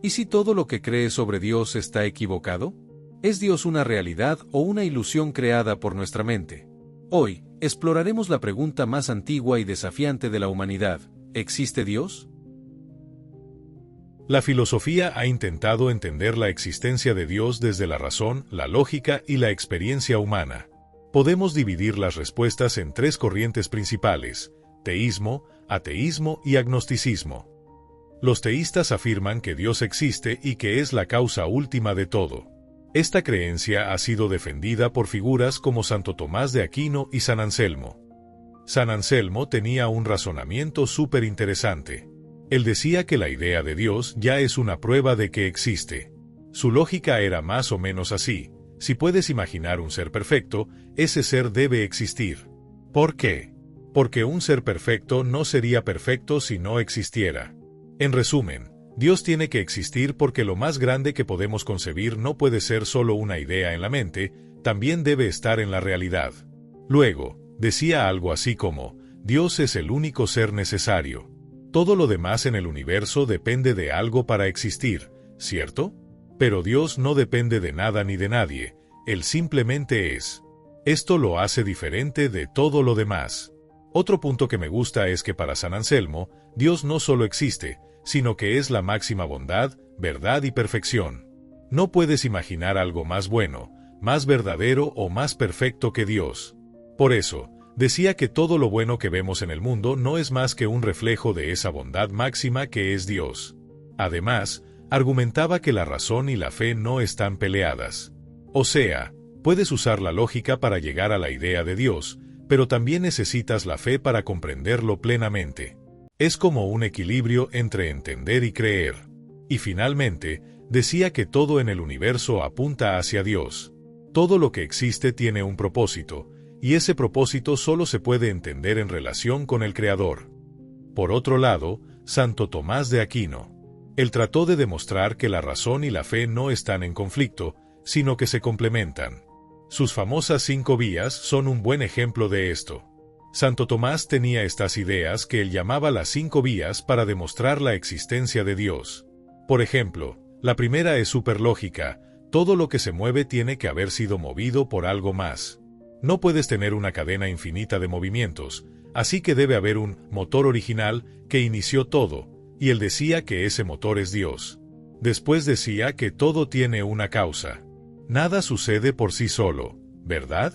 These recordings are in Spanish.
¿Y si todo lo que crees sobre Dios está equivocado? ¿Es Dios una realidad o una ilusión creada por nuestra mente? Hoy, exploraremos la pregunta más antigua y desafiante de la humanidad: ¿existe Dios? La filosofía ha intentado entender la existencia de Dios desde la razón, la lógica y la experiencia humana. Podemos dividir las respuestas en tres corrientes principales: teísmo, ateísmo y agnosticismo. Los teístas afirman que Dios existe y que es la causa última de todo. Esta creencia ha sido defendida por figuras como Santo Tomás de Aquino y San Anselmo. San Anselmo tenía un razonamiento súper interesante. Él decía que la idea de Dios ya es una prueba de que existe. Su lógica era más o menos así: si puedes imaginar un ser perfecto, ese ser debe existir. ¿Por qué? Porque un ser perfecto no sería perfecto si no existiera. En resumen, Dios tiene que existir porque lo más grande que podemos concebir no puede ser solo una idea en la mente, también debe estar en la realidad. Luego, decía algo así como: Dios es el único ser necesario. Todo lo demás en el universo depende de algo para existir, ¿cierto? Pero Dios no depende de nada ni de nadie, Él simplemente es. Esto lo hace diferente de todo lo demás. Otro punto que me gusta es que para San Anselmo, Dios no solo existe, sino que es la máxima bondad, verdad y perfección. No puedes imaginar algo más bueno, más verdadero o más perfecto que Dios. Por eso, decía que todo lo bueno que vemos en el mundo no es más que un reflejo de esa bondad máxima que es Dios. Además, argumentaba que la razón y la fe no están peleadas. O sea, puedes usar la lógica para llegar a la idea de Dios, pero también necesitas la fe para comprenderlo plenamente. Es como un equilibrio entre entender y creer. Y finalmente, decía que todo en el universo apunta hacia Dios. Todo lo que existe tiene un propósito, y ese propósito solo se puede entender en relación con el Creador. Por otro lado, Santo Tomás de Aquino. Él trató de demostrar que la razón y la fe no están en conflicto, sino que se complementan. Sus famosas 5 vías son un buen ejemplo de esto. Santo Tomás tenía estas ideas que él llamaba las 5 vías para demostrar la existencia de Dios. Por ejemplo, la primera es superlógica: todo lo que se mueve tiene que haber sido movido por algo más. No puedes tener una cadena infinita de movimientos, así que debe haber un motor original que inició todo, y él decía que ese motor es Dios. Después decía que todo tiene una causa. Nada sucede por sí solo, ¿verdad?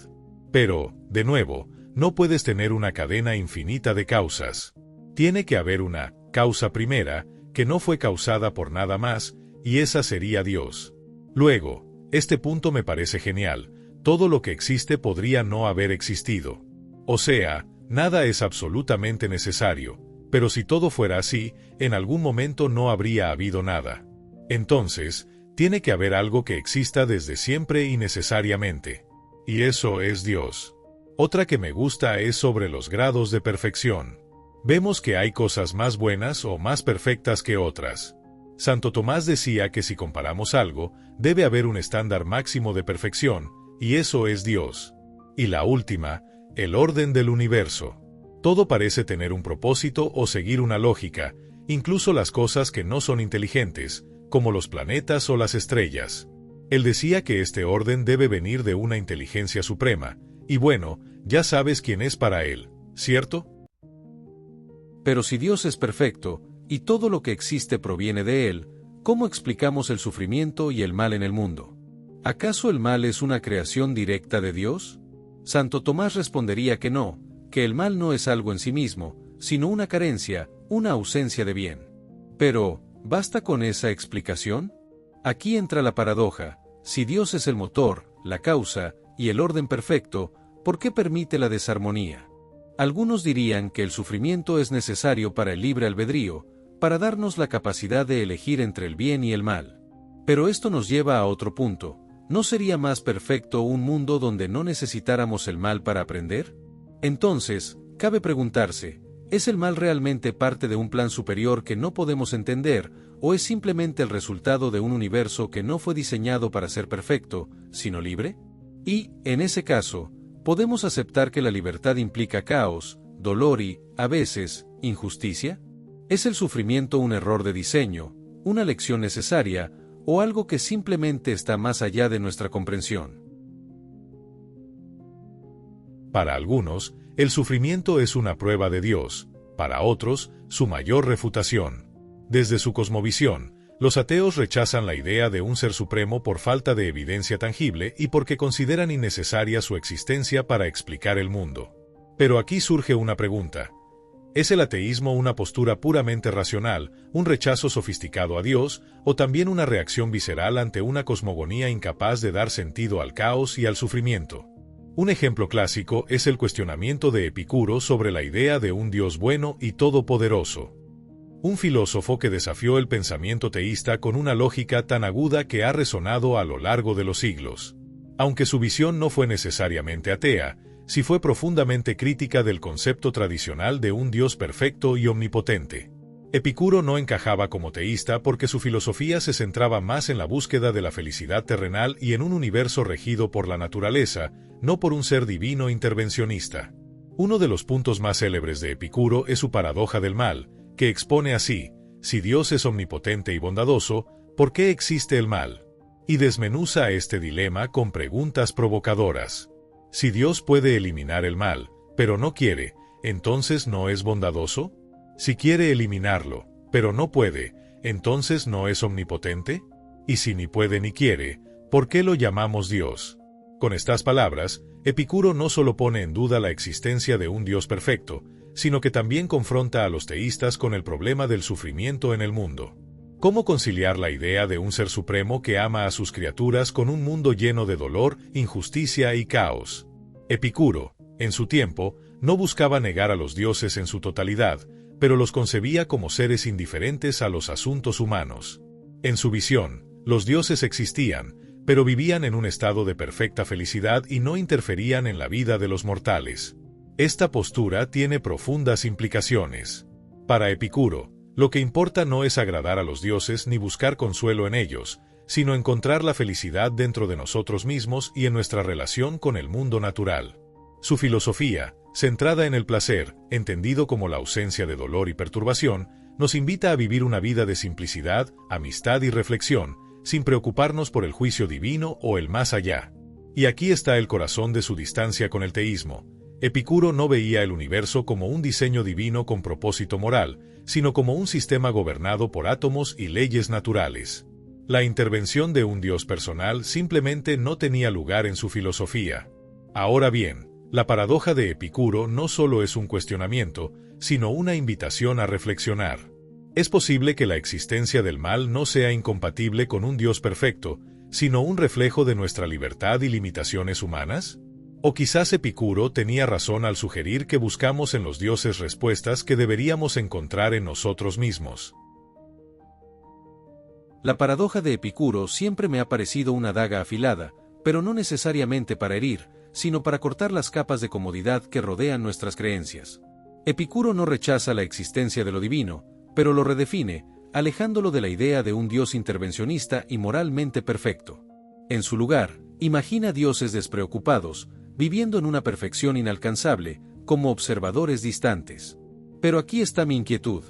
Pero, de nuevo, no puedes tener una cadena infinita de causas. Tiene que haber una causa primera, que no fue causada por nada más, y esa sería Dios. Luego, este punto me parece genial: todo lo que existe podría no haber existido. O sea, nada es absolutamente necesario, pero si todo fuera así, en algún momento no habría habido nada. Entonces, tiene que haber algo que exista desde siempre y necesariamente. Y eso es Dios. Otra que me gusta es sobre los grados de perfección. Vemos que hay cosas más buenas o más perfectas que otras. Santo Tomás decía que si comparamos algo, debe haber un estándar máximo de perfección, y eso es Dios. Y la última, el orden del universo. Todo parece tener un propósito o seguir una lógica, incluso las cosas que no son inteligentes, como los planetas o las estrellas. Él decía que este orden debe venir de una inteligencia suprema, y bueno, ya sabes quién es para él, ¿cierto? Pero si Dios es perfecto, y todo lo que existe proviene de Él, ¿cómo explicamos el sufrimiento y el mal en el mundo? ¿Acaso el mal es una creación directa de Dios? Santo Tomás respondería que no, que el mal no es algo en sí mismo, sino una carencia, una ausencia de bien. Pero, ¿basta con esa explicación? Aquí entra la paradoja: si Dios es el motor, la causa y el orden perfecto, ¿por qué permite la desarmonía? Algunos dirían que el sufrimiento es necesario para el libre albedrío, para darnos la capacidad de elegir entre el bien y el mal. Pero esto nos lleva a otro punto: ¿no sería más perfecto un mundo donde no necesitáramos el mal para aprender? Entonces, cabe preguntarse: ¿es el mal realmente parte de un plan superior que no podemos entender, o es simplemente el resultado de un universo que no fue diseñado para ser perfecto, sino libre? Y, en ese caso, ¿podemos aceptar que la libertad implica caos, dolor y, a veces, injusticia? ¿Es el sufrimiento un error de diseño, una lección necesaria, o algo que simplemente está más allá de nuestra comprensión. Para algunos, el sufrimiento es una prueba de Dios, para otros, su mayor refutación. Desde su cosmovisión, los ateos rechazan la idea de un ser supremo por falta de evidencia tangible y porque consideran innecesaria su existencia para explicar el mundo. Pero aquí surge una pregunta. ¿Es el ateísmo una postura puramente racional, un rechazo sofisticado a Dios, o también una reacción visceral ante una cosmogonía incapaz de dar sentido al caos y al sufrimiento? Un ejemplo clásico es el cuestionamiento de Epicuro sobre la idea de un Dios bueno y todopoderoso. Un filósofo que desafió el pensamiento teísta con una lógica tan aguda que ha resonado a lo largo de los siglos. Aunque su visión no fue necesariamente atea, sí fue profundamente crítica del concepto tradicional de un Dios perfecto y omnipotente. Epicuro no encajaba como teísta porque su filosofía se centraba más en la búsqueda de la felicidad terrenal y en un universo regido por la naturaleza, no por un ser divino intervencionista. Uno de los puntos más célebres de Epicuro es su paradoja del mal, que expone así: si Dios es omnipotente y bondadoso, ¿por qué existe el mal? Y desmenuza este dilema con preguntas provocadoras. Si Dios puede eliminar el mal, pero no quiere, ¿entonces no es bondadoso? Si quiere eliminarlo, pero no puede, ¿entonces no es omnipotente? Y si ni puede ni quiere, ¿por qué lo llamamos Dios? Con estas palabras, Epicuro no solo pone en duda la existencia de un Dios perfecto, sino que también confronta a los teístas con el problema del sufrimiento en el mundo. ¿Cómo conciliar la idea de un ser supremo que ama a sus criaturas con un mundo lleno de dolor, injusticia y caos? Epicuro, en su tiempo, no buscaba negar a los dioses en su totalidad, pero los concebía como seres indiferentes a los asuntos humanos. En su visión, los dioses existían, pero vivían en un estado de perfecta felicidad y no interferían en la vida de los mortales. Esta postura tiene profundas implicaciones. Para Epicuro, lo que importa no es agradar a los dioses ni buscar consuelo en ellos, sino encontrar la felicidad dentro de nosotros mismos y en nuestra relación con el mundo natural. Su filosofía, centrada en el placer, entendido como la ausencia de dolor y perturbación, nos invita a vivir una vida de simplicidad, amistad y reflexión, sin preocuparnos por el juicio divino o el más allá. Y aquí está el corazón de su distancia con el teísmo. Epicuro no veía el universo como un diseño divino con propósito moral, sino como un sistema gobernado por átomos y leyes naturales. La intervención de un Dios personal simplemente no tenía lugar en su filosofía. Ahora bien, la paradoja de Epicuro no solo es un cuestionamiento, sino una invitación a reflexionar. ¿Es posible que la existencia del mal no sea incompatible con un Dios perfecto, sino un reflejo de nuestra libertad y limitaciones humanas? O quizás Epicuro tenía razón al sugerir que buscamos en los dioses respuestas que deberíamos encontrar en nosotros mismos. La paradoja de Epicuro siempre me ha parecido una daga afilada, pero no necesariamente para herir, sino para cortar las capas de comodidad que rodean nuestras creencias. Epicuro no rechaza la existencia de lo divino, pero lo redefine, alejándolo de la idea de un Dios intervencionista y moralmente perfecto. En su lugar, imagina dioses despreocupados, viviendo en una perfección inalcanzable, como observadores distantes. Pero aquí está mi inquietud.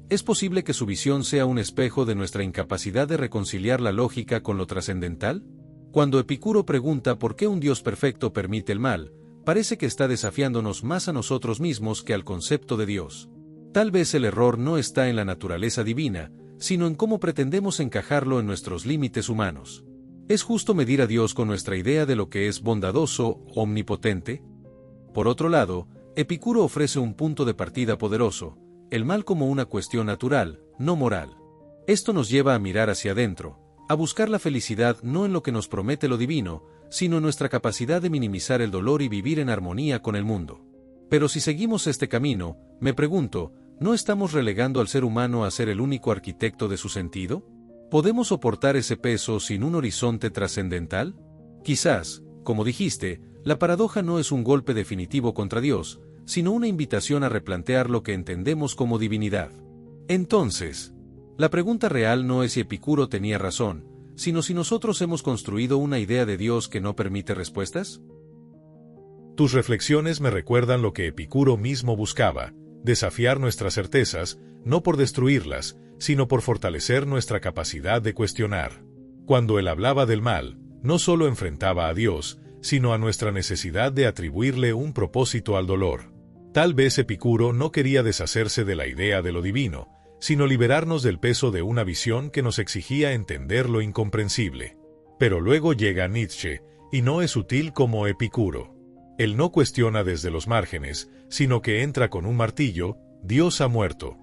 ¿Es posible que su visión sea un espejo de nuestra incapacidad de reconciliar la lógica con lo trascendental? Cuando Epicuro pregunta por qué un Dios perfecto permite el mal, parece que está desafiándonos más a nosotros mismos que al concepto de Dios. Tal vez el error no está en la naturaleza divina, sino en cómo pretendemos encajarlo en nuestros límites humanos. ¿Es justo medir a Dios con nuestra idea de lo que es bondadoso, omnipotente? Por otro lado, Epicuro ofrece un punto de partida poderoso, el mal como una cuestión natural, no moral. Esto nos lleva a mirar hacia adentro, a buscar la felicidad no en lo que nos promete lo divino, sino en nuestra capacidad de minimizar el dolor y vivir en armonía con el mundo. Pero si seguimos este camino, me pregunto, ¿no estamos relegando al ser humano a ser el único arquitecto de su sentido? ¿Podemos soportar ese peso sin un horizonte trascendental? Quizás, como dijiste, la paradoja no es un golpe definitivo contra Dios, sino una invitación a replantear lo que entendemos como divinidad. Entonces, la pregunta real no es si Epicuro tenía razón, sino si nosotros hemos construido una idea de Dios que no permite respuestas. Tus reflexiones me recuerdan lo que Epicuro mismo buscaba, desafiar nuestras certezas, no por destruirlas, sino por fortalecer nuestra capacidad de cuestionar. Cuando él hablaba del mal, no solo enfrentaba a Dios, sino a nuestra necesidad de atribuirle un propósito al dolor. Tal vez Epicuro no quería deshacerse de la idea de lo divino, sino liberarnos del peso de una visión que nos exigía entender lo incomprensible. Pero luego llega Nietzsche, y no es sutil como Epicuro. Él no cuestiona desde los márgenes, sino que entra con un martillo: Dios ha muerto.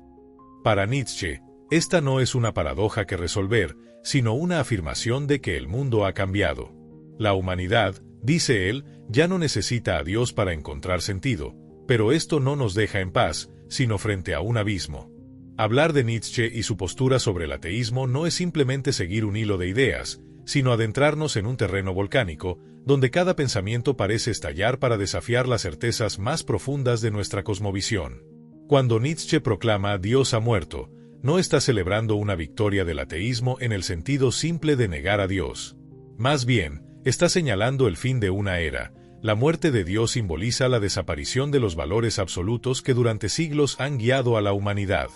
Para Nietzsche, esta no es una paradoja que resolver, sino una afirmación de que el mundo ha cambiado. La humanidad, dice él, ya no necesita a Dios para encontrar sentido, pero esto no nos deja en paz, sino frente a un abismo. Hablar de Nietzsche y su postura sobre el ateísmo no es simplemente seguir un hilo de ideas, sino adentrarnos en un terreno volcánico, donde cada pensamiento parece estallar para desafiar las certezas más profundas de nuestra cosmovisión. Cuando Nietzsche proclama Dios ha muerto, no está celebrando una victoria del ateísmo en el sentido simple de negar a Dios. Más bien, está señalando el fin de una era. La muerte de Dios simboliza la desaparición de los valores absolutos que durante siglos han guiado a la humanidad.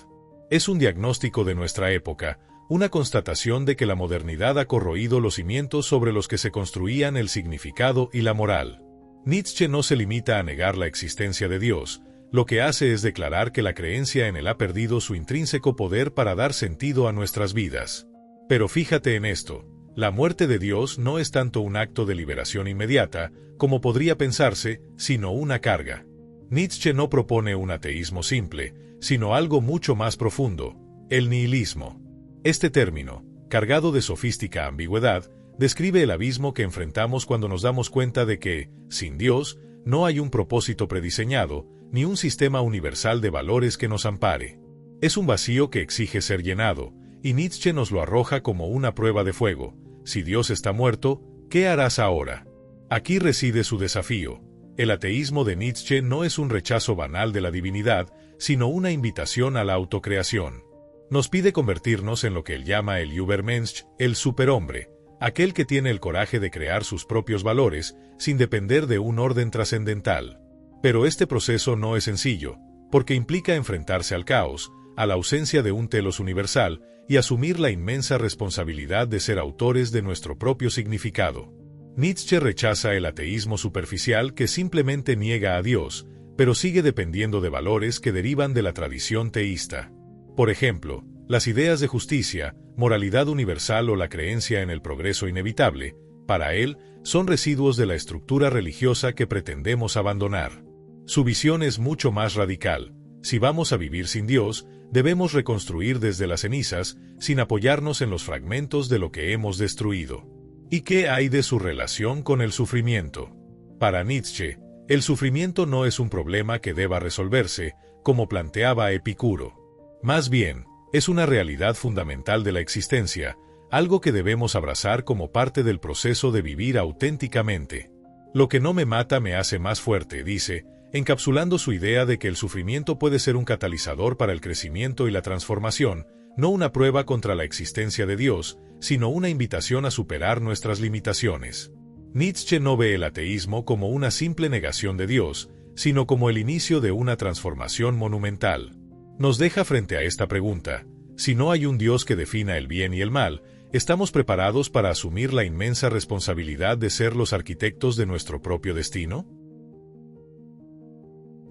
Es un diagnóstico de nuestra época, una constatación de que la modernidad ha corroído los cimientos sobre los que se construían el significado y la moral. Nietzsche no se limita a negar la existencia de Dios, lo que hace es declarar que la creencia en él ha perdido su intrínseco poder para dar sentido a nuestras vidas. Pero fíjate en esto. La muerte de Dios no es tanto un acto de liberación inmediata, como podría pensarse, sino una carga. Nietzsche no propone un ateísmo simple, sino algo mucho más profundo: el nihilismo. Este término, cargado de sofística ambigüedad, describe el abismo que enfrentamos cuando nos damos cuenta de que, sin Dios, no hay un propósito prediseñado, ni un sistema universal de valores que nos ampare. Es un vacío que exige ser llenado, y Nietzsche nos lo arroja como una prueba de fuego. Si Dios está muerto, ¿qué harás ahora? Aquí reside su desafío. El ateísmo de Nietzsche no es un rechazo banal de la divinidad, sino una invitación a la autocreación. Nos pide convertirnos en lo que él llama el Übermensch, el superhombre, aquel que tiene el coraje de crear sus propios valores, sin depender de un orden trascendental. Pero este proceso no es sencillo, porque implica enfrentarse al caos, a la ausencia de un telos universal, y asumir la inmensa responsabilidad de ser autores de nuestro propio significado. Nietzsche rechaza el ateísmo superficial que simplemente niega a Dios, pero sigue dependiendo de valores que derivan de la tradición teísta. Por ejemplo, las ideas de justicia, moralidad universal o la creencia en el progreso inevitable, para él, son residuos de la estructura religiosa que pretendemos abandonar. Su visión es mucho más radical. Si vamos a vivir sin Dios, debemos reconstruir desde las cenizas, sin apoyarnos en los fragmentos de lo que hemos destruido. ¿Y qué hay de su relación con el sufrimiento? Para Nietzsche, el sufrimiento no es un problema que deba resolverse, como planteaba Epicuro. Más bien, es una realidad fundamental de la existencia, algo que debemos abrazar como parte del proceso de vivir auténticamente. Lo que no me mata me hace más fuerte, dice, encapsulando su idea de que el sufrimiento puede ser un catalizador para el crecimiento y la transformación, no una prueba contra la existencia de Dios, sino una invitación a superar nuestras limitaciones. Nietzsche no ve el ateísmo como una simple negación de Dios, sino como el inicio de una transformación monumental. Nos deja frente a esta pregunta: si no hay un Dios que defina el bien y el mal, ¿estamos preparados para asumir la inmensa responsabilidad de ser los arquitectos de nuestro propio destino?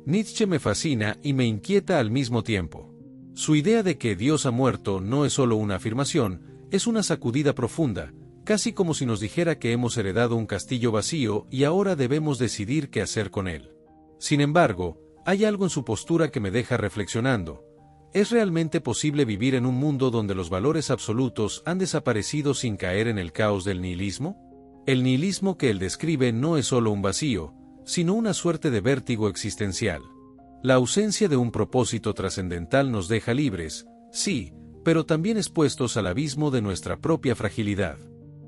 Nietzsche me fascina y me inquieta al mismo tiempo. Su idea de que Dios ha muerto no es solo una afirmación, es una sacudida profunda, casi como si nos dijera que hemos heredado un castillo vacío y ahora debemos decidir qué hacer con él. Sin embargo, hay algo en su postura que me deja reflexionando. ¿Es realmente posible vivir en un mundo donde los valores absolutos han desaparecido sin caer en el caos del nihilismo? El nihilismo que él describe no es solo un vacío, sino una suerte de vértigo existencial. La ausencia de un propósito trascendental nos deja libres, sí, pero también expuestos al abismo de nuestra propia fragilidad.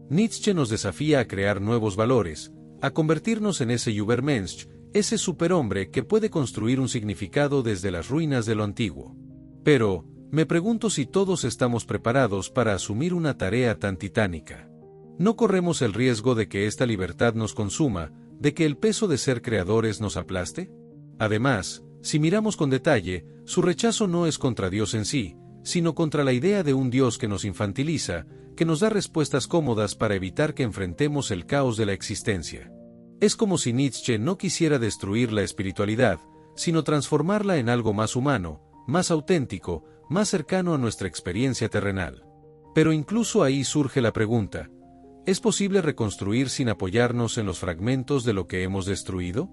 Nietzsche nos desafía a crear nuevos valores, a convertirnos en ese Übermensch, ese superhombre que puede construir un significado desde las ruinas de lo antiguo. Pero, me pregunto si todos estamos preparados para asumir una tarea tan titánica. ¿No corremos el riesgo de que esta libertad nos consuma, de que el peso de ser creadores nos aplaste? Además, si miramos con detalle, su rechazo no es contra Dios en sí, sino contra la idea de un Dios que nos infantiliza, que nos da respuestas cómodas para evitar que enfrentemos el caos de la existencia. Es como si Nietzsche no quisiera destruir la espiritualidad, sino transformarla en algo más humano, más auténtico, más cercano a nuestra experiencia terrenal. Pero incluso ahí surge la pregunta: ¿es posible reconstruir sin apoyarnos en los fragmentos de lo que hemos destruido?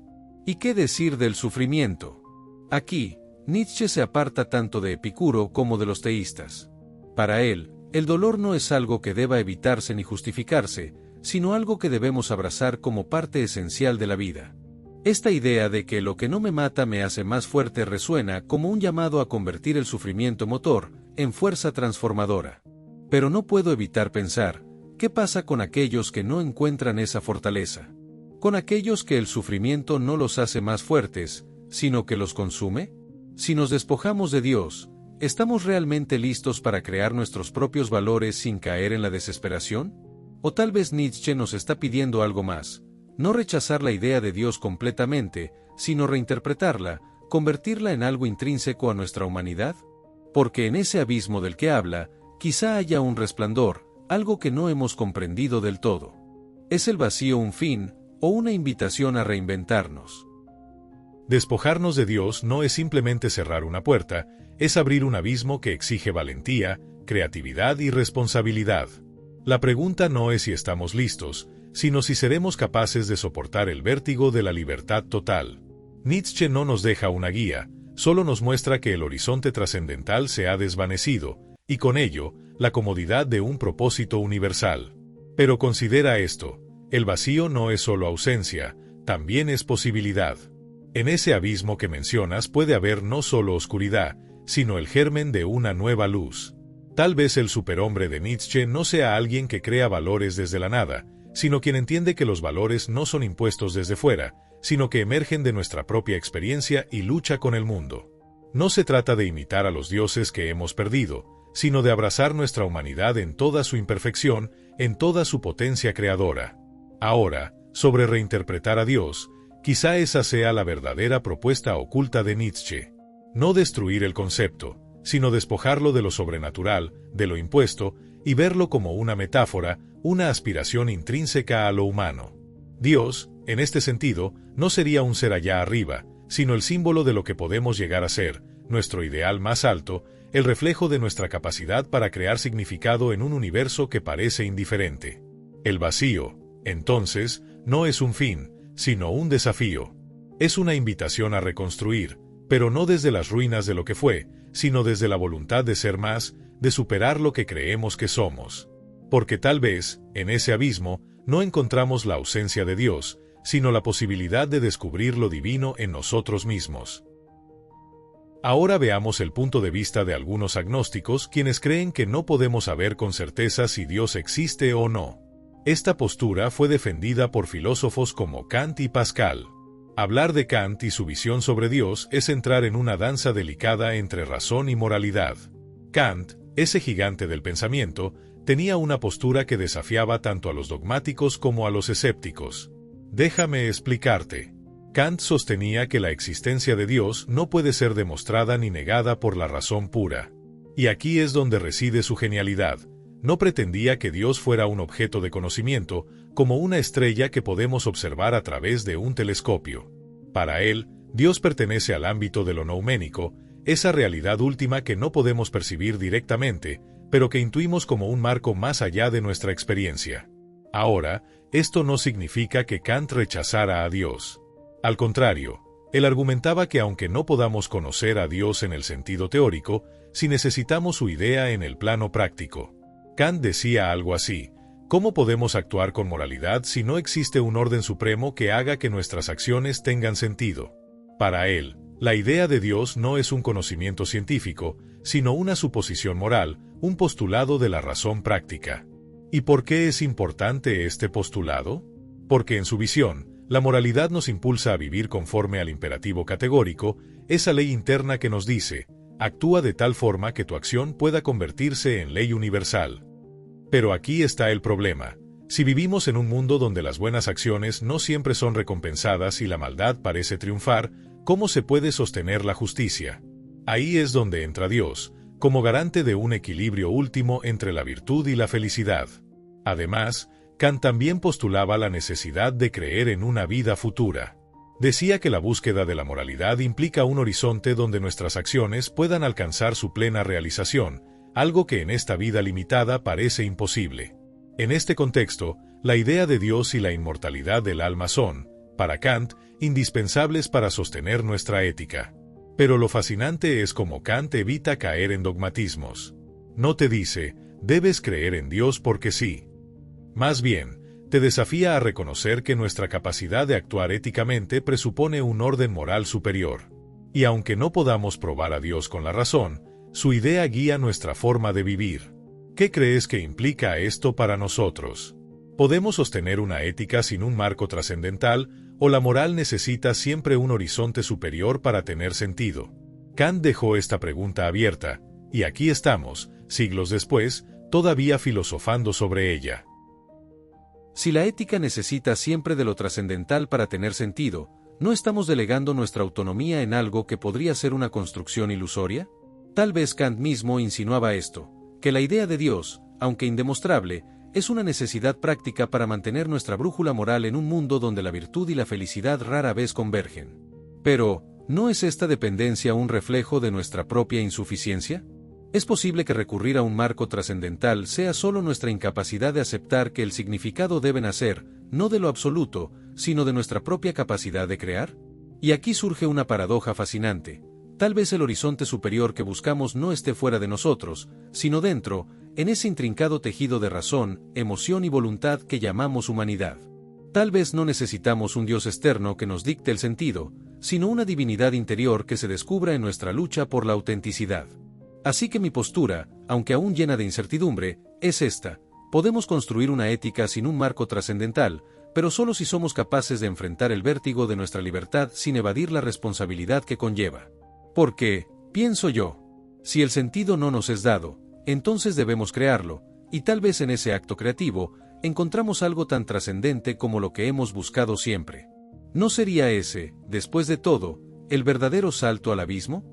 ¿Y qué decir del sufrimiento? Aquí, Nietzsche se aparta tanto de Epicuro como de los teístas. Para él, el dolor no es algo que deba evitarse ni justificarse, sino algo que debemos abrazar como parte esencial de la vida. Esta idea de que lo que no me mata me hace más fuerte resuena como un llamado a convertir el sufrimiento motor en fuerza transformadora. Pero no puedo evitar pensar: ¿qué pasa con aquellos que no encuentran esa fortaleza? ¿Con aquellos que el sufrimiento no los hace más fuertes, sino que los consume? Si nos despojamos de Dios, ¿estamos realmente listos para crear nuestros propios valores sin caer en la desesperación? O tal vez Nietzsche nos está pidiendo algo más: no rechazar la idea de Dios completamente, sino reinterpretarla, convertirla en algo intrínseco a nuestra humanidad. Porque en ese abismo del que habla, quizá haya un resplandor, algo que no hemos comprendido del todo. ¿Es el vacío un fin, o una invitación a reinventarnos? Despojarnos de Dios no es simplemente cerrar una puerta, es abrir un abismo que exige valentía, creatividad y responsabilidad. La pregunta no es si estamos listos, sino si seremos capaces de soportar el vértigo de la libertad total. Nietzsche no nos deja una guía, solo nos muestra que el horizonte trascendental se ha desvanecido, y con ello, la comodidad de un propósito universal. Pero considera esto: el vacío no es solo ausencia, también es posibilidad. En ese abismo que mencionas puede haber no solo oscuridad, sino el germen de una nueva luz. Tal vez el superhombre de Nietzsche no sea alguien que crea valores desde la nada, sino quien entiende que los valores no son impuestos desde fuera, sino que emergen de nuestra propia experiencia y lucha con el mundo. No se trata de imitar a los dioses que hemos perdido, sino de abrazar nuestra humanidad en toda su imperfección, en toda su potencia creadora. Ahora, sobre reinterpretar a Dios, quizá esa sea la verdadera propuesta oculta de Nietzsche. No destruir el concepto, sino despojarlo de lo sobrenatural, de lo impuesto, y verlo como una metáfora, una aspiración intrínseca a lo humano. Dios, en este sentido, no sería un ser allá arriba, sino el símbolo de lo que podemos llegar a ser, nuestro ideal más alto, el reflejo de nuestra capacidad para crear significado en un universo que parece indiferente. El vacío, entonces, no es un fin, sino un desafío. Es una invitación a reconstruir, pero no desde las ruinas de lo que fue, sino desde la voluntad de ser más, de superar lo que creemos que somos. Porque tal vez, en ese abismo, no encontramos la ausencia de Dios, sino la posibilidad de descubrir lo divino en nosotros mismos. Ahora veamos el punto de vista de algunos agnósticos quienes creen que no podemos saber con certeza si Dios existe o no. Esta postura fue defendida por filósofos como Kant y Pascal. Hablar de Kant y su visión sobre Dios es entrar en una danza delicada entre razón y moralidad. Kant, ese gigante del pensamiento, tenía una postura que desafiaba tanto a los dogmáticos como a los escépticos. Déjame explicarte. Kant sostenía que la existencia de Dios no puede ser demostrada ni negada por la razón pura. Y aquí es donde reside su genialidad. No pretendía que Dios fuera un objeto de conocimiento, como una estrella que podemos observar a través de un telescopio. Para él, Dios pertenece al ámbito de lo nouménico, esa realidad última que no podemos percibir directamente, pero que intuimos como un marco más allá de nuestra experiencia. Ahora, esto no significa que Kant rechazara a Dios. Al contrario, él argumentaba que aunque no podamos conocer a Dios en el sentido teórico, sí necesitamos su idea en el plano práctico. Kant decía algo así: ¿cómo podemos actuar con moralidad si no existe un orden supremo que haga que nuestras acciones tengan sentido? Para él, la idea de Dios no es un conocimiento científico, sino una suposición moral, un postulado de la razón práctica. ¿Y por qué es importante este postulado? Porque en su visión, la moralidad nos impulsa a vivir conforme al imperativo categórico, esa ley interna que nos dice: actúa de tal forma que tu acción pueda convertirse en ley universal. Pero aquí está el problema. Si vivimos en un mundo donde las buenas acciones no siempre son recompensadas y la maldad parece triunfar, ¿cómo se puede sostener la justicia? Ahí es donde entra Dios, como garante de un equilibrio último entre la virtud y la felicidad. Además, Kant también postulaba la necesidad de creer en una vida futura. Decía que la búsqueda de la moralidad implica un horizonte donde nuestras acciones puedan alcanzar su plena realización, algo que en esta vida limitada parece imposible. En este contexto, la idea de Dios y la inmortalidad del alma son, para Kant, indispensables para sostener nuestra ética. Pero lo fascinante es cómo Kant evita caer en dogmatismos. No te dice, debes creer en Dios porque sí. Más bien, te desafía a reconocer que nuestra capacidad de actuar éticamente presupone un orden moral superior. Y aunque no podamos probar a Dios con la razón, su idea guía nuestra forma de vivir. ¿Qué crees que implica esto para nosotros? ¿Podemos sostener una ética sin un marco trascendental, o la moral necesita siempre un horizonte superior para tener sentido? Kant dejó esta pregunta abierta, y aquí estamos, siglos después, todavía filosofando sobre ella. Si la ética necesita siempre de lo trascendental para tener sentido, ¿no estamos delegando nuestra autonomía en algo que podría ser una construcción ilusoria? Tal vez Kant mismo insinuaba esto, que la idea de Dios, aunque indemostrable, es una necesidad práctica para mantener nuestra brújula moral en un mundo donde la virtud y la felicidad rara vez convergen. Pero, ¿no es esta dependencia un reflejo de nuestra propia insuficiencia? ¿Es posible que recurrir a un marco trascendental sea solo nuestra incapacidad de aceptar que el significado debe nacer, no de lo absoluto, sino de nuestra propia capacidad de crear? Y aquí surge una paradoja fascinante. Tal vez el horizonte superior que buscamos no esté fuera de nosotros, sino dentro, en ese intrincado tejido de razón, emoción y voluntad que llamamos humanidad. Tal vez no necesitamos un Dios externo que nos dicte el sentido, sino una divinidad interior que se descubra en nuestra lucha por la autenticidad. Así que mi postura, aunque aún llena de incertidumbre, es esta: podemos construir una ética sin un marco trascendental, pero solo si somos capaces de enfrentar el vértigo de nuestra libertad sin evadir la responsabilidad que conlleva. Porque, pienso yo, si el sentido no nos es dado, entonces debemos crearlo, y tal vez en ese acto creativo, encontramos algo tan trascendente como lo que hemos buscado siempre. ¿No sería ese, después de todo, el verdadero salto al abismo?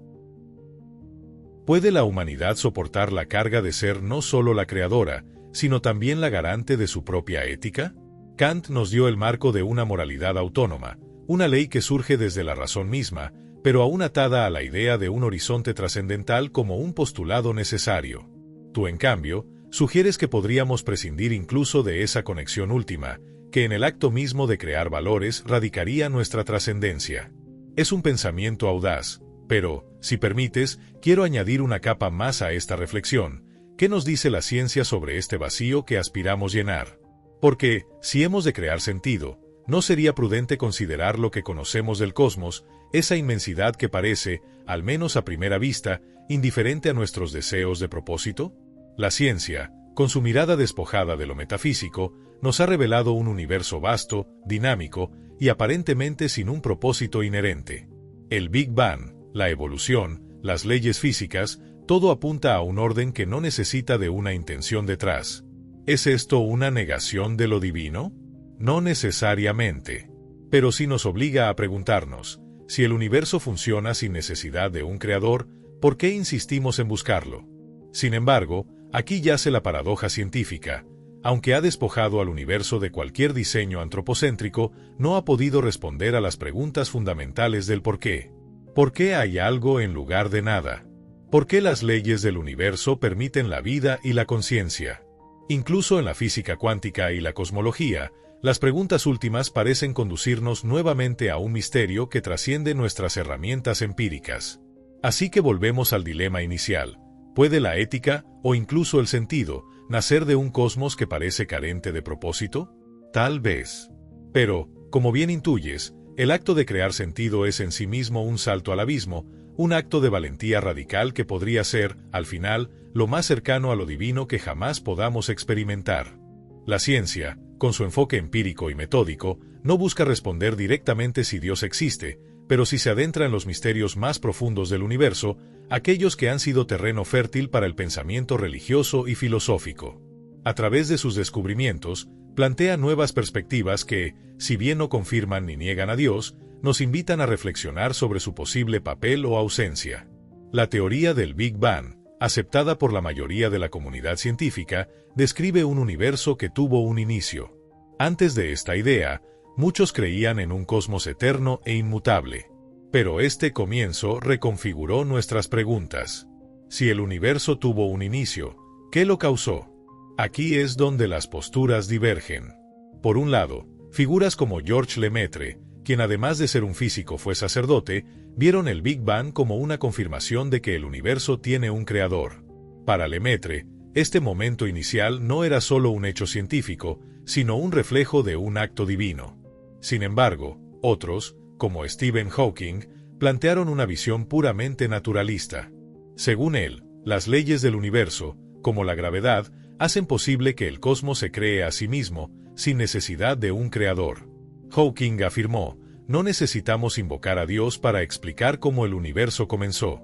¿Puede la humanidad soportar la carga de ser no solo la creadora, sino también la garante de su propia ética? Kant nos dio el marco de una moralidad autónoma, una ley que surge desde la razón misma, pero aún atada a la idea de un horizonte trascendental como un postulado necesario. Tú, en cambio, sugieres que podríamos prescindir incluso de esa conexión última, que en el acto mismo de crear valores radicaría nuestra trascendencia. Es un pensamiento audaz, pero, si permites, quiero añadir una capa más a esta reflexión. ¿Qué nos dice la ciencia sobre este vacío que aspiramos llenar? Porque, si hemos de crear sentido, ¿no sería prudente considerar lo que conocemos del cosmos, esa inmensidad que parece, al menos a primera vista, indiferente a nuestros deseos de propósito? La ciencia, con su mirada despojada de lo metafísico, nos ha revelado un universo vasto, dinámico y aparentemente sin un propósito inherente. El Big Bang, la evolución, las leyes físicas, todo apunta a un orden que no necesita de una intención detrás. ¿Es esto una negación de lo divino? No necesariamente. Pero sí nos obliga a preguntarnos, si el universo funciona sin necesidad de un creador, ¿por qué insistimos en buscarlo? Sin embargo, aquí yace la paradoja científica. Aunque ha despojado al universo de cualquier diseño antropocéntrico, no ha podido responder a las preguntas fundamentales del por qué. ¿Por qué hay algo en lugar de nada? ¿Por qué las leyes del universo permiten la vida y la conciencia? Incluso en la física cuántica y la cosmología, las preguntas últimas parecen conducirnos nuevamente a un misterio que trasciende nuestras herramientas empíricas. Así que volvemos al dilema inicial. ¿Puede la ética, o incluso el sentido, nacer de un cosmos que parece carente de propósito? Tal vez. Pero, como bien intuyes, el acto de crear sentido es en sí mismo un salto al abismo, un acto de valentía radical que podría ser, al final, lo más cercano a lo divino que jamás podamos experimentar. La ciencia, con su enfoque empírico y metódico, no busca responder directamente si Dios existe, pero si se adentra en los misterios más profundos del universo, aquellos que han sido terreno fértil para el pensamiento religioso y filosófico. A través de sus descubrimientos, plantea nuevas perspectivas que, si bien no confirman ni niegan a Dios, nos invitan a reflexionar sobre su posible papel o ausencia. La teoría del Big Bang, aceptada por la mayoría de la comunidad científica, describe un universo que tuvo un inicio. Antes de esta idea, muchos creían en un cosmos eterno e inmutable. Pero este comienzo reconfiguró nuestras preguntas. Si el universo tuvo un inicio, ¿qué lo causó? Aquí es donde las posturas divergen. Por un lado, figuras como Georges Lemaitre, quien además de ser un físico fue sacerdote, vieron el Big Bang como una confirmación de que el universo tiene un creador. Para Lemaitre, este momento inicial no era solo un hecho científico, sino un reflejo de un acto divino. Sin embargo, otros, como Stephen Hawking, plantearon una visión puramente naturalista. Según él, las leyes del universo, como la gravedad, hacen posible que el cosmos se cree a sí mismo, sin necesidad de un creador. Hawking afirmó, no necesitamos invocar a Dios para explicar cómo el universo comenzó.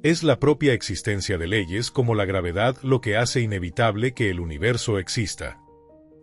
Es la propia existencia de leyes como la gravedad lo que hace inevitable que el universo exista.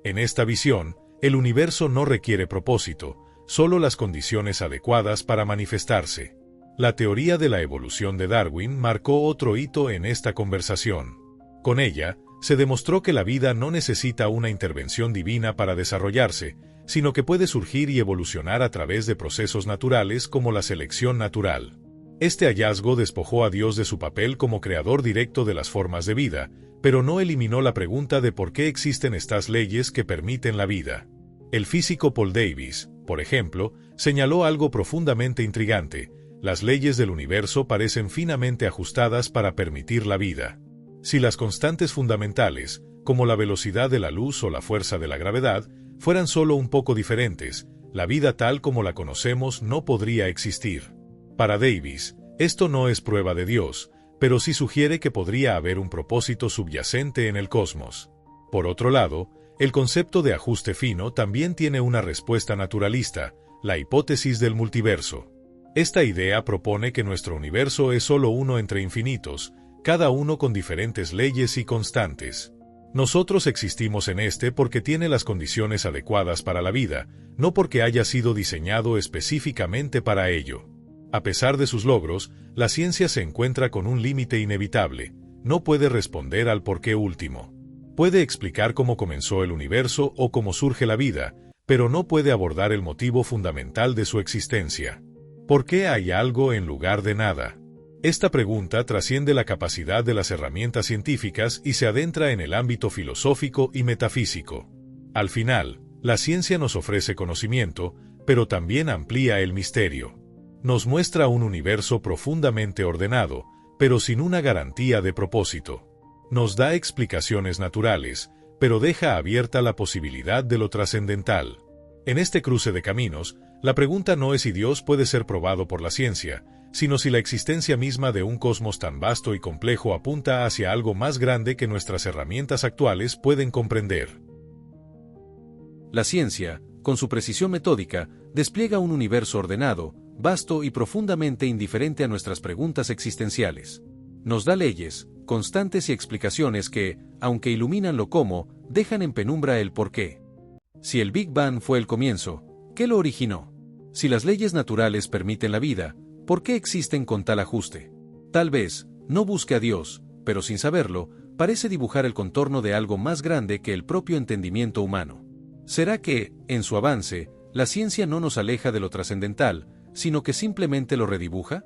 En esta visión, el universo no requiere propósito, solo las condiciones adecuadas para manifestarse. La teoría de la evolución de Darwin marcó otro hito en esta conversación. Con ella, se demostró que la vida no necesita una intervención divina para desarrollarse, sino que puede surgir y evolucionar a través de procesos naturales como la selección natural. Este hallazgo despojó a Dios de su papel como creador directo de las formas de vida, pero no eliminó la pregunta de por qué existen estas leyes que permiten la vida. El físico Paul Davies, por ejemplo, señaló algo profundamente intrigante: las leyes del universo parecen finamente ajustadas para permitir la vida. Si las constantes fundamentales, como la velocidad de la luz o la fuerza de la gravedad, fueran solo un poco diferentes, la vida tal como la conocemos no podría existir. Para Davies, esto no es prueba de Dios, pero sí sugiere que podría haber un propósito subyacente en el cosmos. Por otro lado, el concepto de ajuste fino también tiene una respuesta naturalista, la hipótesis del multiverso. Esta idea propone que nuestro universo es solo uno entre infinitos, cada uno con diferentes leyes y constantes. Nosotros existimos en este porque tiene las condiciones adecuadas para la vida, no porque haya sido diseñado específicamente para ello. A pesar de sus logros, la ciencia se encuentra con un límite inevitable: no puede responder al porqué último. Puede explicar cómo comenzó el universo o cómo surge la vida, pero no puede abordar el motivo fundamental de su existencia. ¿Por qué hay algo en lugar de nada? Esta pregunta trasciende la capacidad de las herramientas científicas y se adentra en el ámbito filosófico y metafísico. Al final, la ciencia nos ofrece conocimiento, pero también amplía el misterio. Nos muestra un universo profundamente ordenado, pero sin una garantía de propósito. Nos da explicaciones naturales, pero deja abierta la posibilidad de lo trascendental. En este cruce de caminos, la pregunta no es si Dios puede ser probado por la ciencia, sino si la existencia misma de un cosmos tan vasto y complejo apunta hacia algo más grande que nuestras herramientas actuales pueden comprender. La ciencia, con su precisión metódica, despliega un universo ordenado, vasto y profundamente indiferente a nuestras preguntas existenciales. Nos da leyes, constantes y explicaciones que, aunque iluminan lo cómo, dejan en penumbra el porqué. Si el Big Bang fue el comienzo, ¿qué lo originó? Si las leyes naturales permiten la vida, ¿por qué existen con tal ajuste? Tal vez, no busque a Dios, pero sin saberlo, parece dibujar el contorno de algo más grande que el propio entendimiento humano. ¿Será que, en su avance, la ciencia no nos aleja de lo trascendental, sino que simplemente lo redibuja?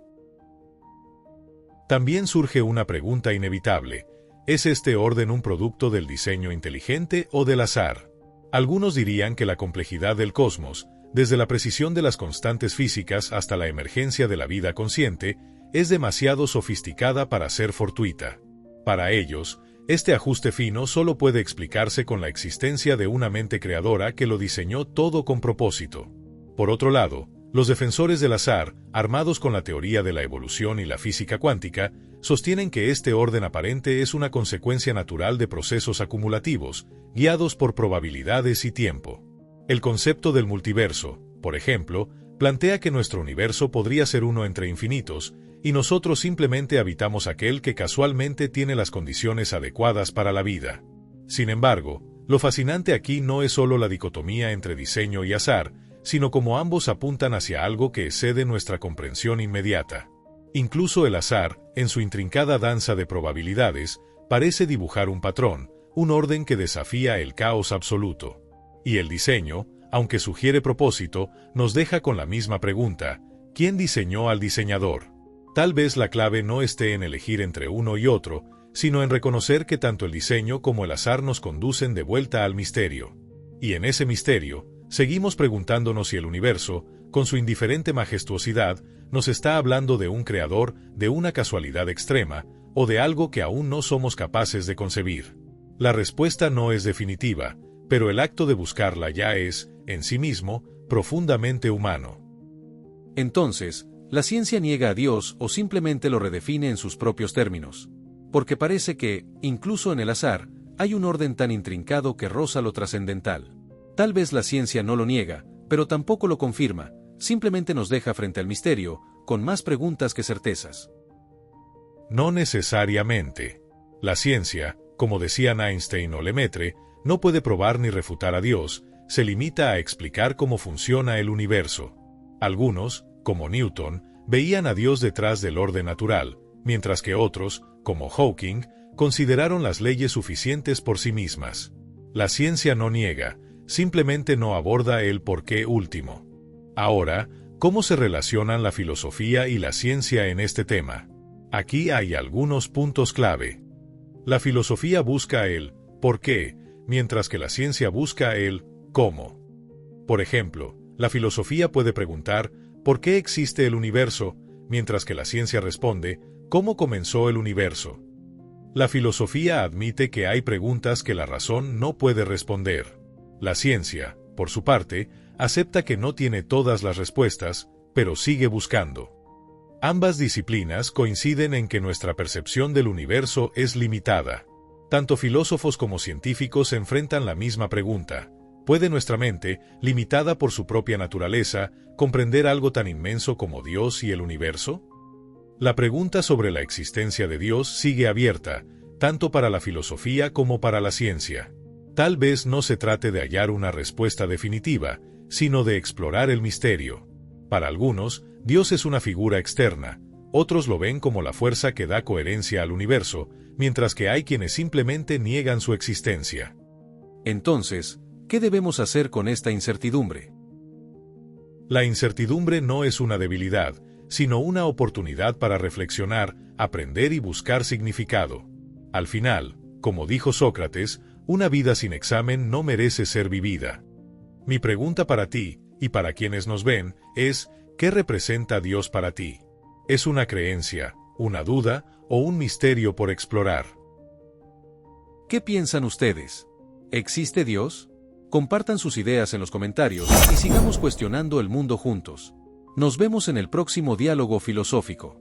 También surge una pregunta inevitable: ¿es este orden un producto del diseño inteligente o del azar? Algunos dirían que la complejidad del cosmos, desde la precisión de las constantes físicas hasta la emergencia de la vida consciente, es demasiado sofisticada para ser fortuita. Para ellos, este ajuste fino solo puede explicarse con la existencia de una mente creadora que lo diseñó todo con propósito. Por otro lado, los defensores del azar, armados con la teoría de la evolución y la física cuántica, sostienen que este orden aparente es una consecuencia natural de procesos acumulativos, guiados por probabilidades y tiempo. El concepto del multiverso, por ejemplo, plantea que nuestro universo podría ser uno entre infinitos, y nosotros simplemente habitamos aquel que casualmente tiene las condiciones adecuadas para la vida. Sin embargo, lo fascinante aquí no es solo la dicotomía entre diseño y azar, sino como ambos apuntan hacia algo que excede nuestra comprensión inmediata. Incluso el azar, en su intrincada danza de probabilidades, parece dibujar un patrón, un orden que desafía el caos absoluto. Y el diseño, aunque sugiere propósito, nos deja con la misma pregunta: ¿quién diseñó al diseñador? Tal vez la clave no esté en elegir entre uno y otro, sino en reconocer que tanto el diseño como el azar nos conducen de vuelta al misterio. Y en ese misterio, seguimos preguntándonos si el universo, con su indiferente majestuosidad, nos está hablando de un creador, de una casualidad extrema, o de algo que aún no somos capaces de concebir. La respuesta no es definitiva, pero el acto de buscarla ya es, en sí mismo, profundamente humano. Entonces, la ciencia niega a Dios o simplemente lo redefine en sus propios términos. Porque parece que, incluso en el azar, hay un orden tan intrincado que roza lo trascendental. Tal vez la ciencia no lo niega, pero tampoco lo confirma, simplemente nos deja frente al misterio, con más preguntas que certezas. No necesariamente. La ciencia, como decían Einstein o Lemaitre, no puede probar ni refutar a Dios, se limita a explicar cómo funciona el universo. Algunos, como Newton, veían a Dios detrás del orden natural, mientras que otros, como Hawking, consideraron las leyes suficientes por sí mismas. La ciencia no niega, simplemente no aborda el porqué último. Ahora, ¿cómo se relacionan la filosofía y la ciencia en este tema? Aquí hay algunos puntos clave. La filosofía busca el ¿por qué?, mientras que la ciencia busca el ¿cómo? Por ejemplo, la filosofía puede preguntar ¿por qué existe el universo?, mientras que la ciencia responde ¿cómo comenzó el universo? La filosofía admite que hay preguntas que la razón no puede responder. La ciencia, por su parte, acepta que no tiene todas las respuestas, pero sigue buscando. Ambas disciplinas coinciden en que nuestra percepción del universo es limitada. Tanto filósofos como científicos enfrentan la misma pregunta: ¿puede nuestra mente, limitada por su propia naturaleza, comprender algo tan inmenso como Dios y el universo? La pregunta sobre la existencia de Dios sigue abierta, tanto para la filosofía como para la ciencia. Tal vez no se trate de hallar una respuesta definitiva, sino de explorar el misterio. Para algunos, Dios es una figura externa, otros lo ven como la fuerza que da coherencia al universo, mientras que hay quienes simplemente niegan su existencia. Entonces, ¿qué debemos hacer con esta incertidumbre? La incertidumbre no es una debilidad, sino una oportunidad para reflexionar, aprender y buscar significado. Al final, como dijo Sócrates, una vida sin examen no merece ser vivida. Mi pregunta para ti, y para quienes nos ven, es: ¿qué representa Dios para ti? ¿Es una creencia, una duda o un misterio por explorar? ¿Qué piensan ustedes? ¿Existe Dios? Compartan sus ideas en los comentarios y sigamos cuestionando el mundo juntos. Nos vemos en el próximo diálogo filosófico.